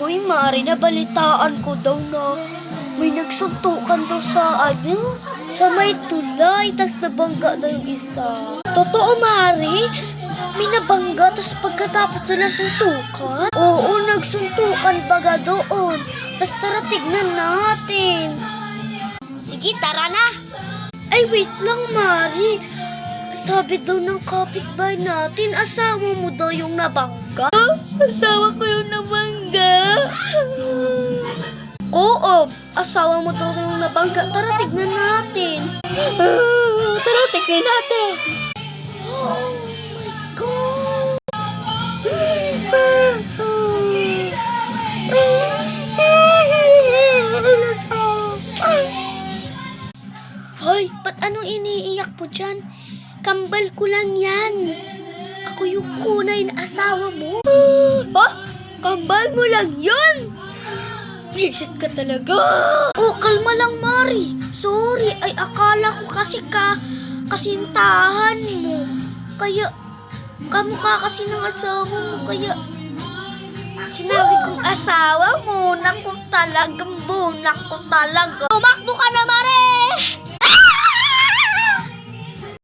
Hoy, Mari, nabalitaan ko daw na may nagsuntukan daw sa sa may tulay, tas nabangga daw yung isa. Totoo, Mari? May nabangga, tas pagkatapos nila suntukan? Oo, nagsuntukan baga doon. Tas tara, tignan natin. Sige, tara na. Ay, wait lang, Mari. Sabi daw ng kapitbahay natin, asawa mo daw yung nabangga. Asawa ko yung nabangga. Oo, asawa mo daw yung nabangga. Tara, tignan natin. Tara, tignan natin. Oh my God. Hoy, ba't anong iniiyak mo dyan? Kambal ko lang yan. Ako yung kunay na asawa mo. Ha? Kambal mo lang yun? Visit ka talaga. Oh, kalma lang, Mari. Sorry, ay akala ko kasi kasintahan mo. Kaya, kamukha kasi ng asawa mo. Kaya, sinabi kong asawa mo. Naku talagang bunak ko talaga. Tumakbo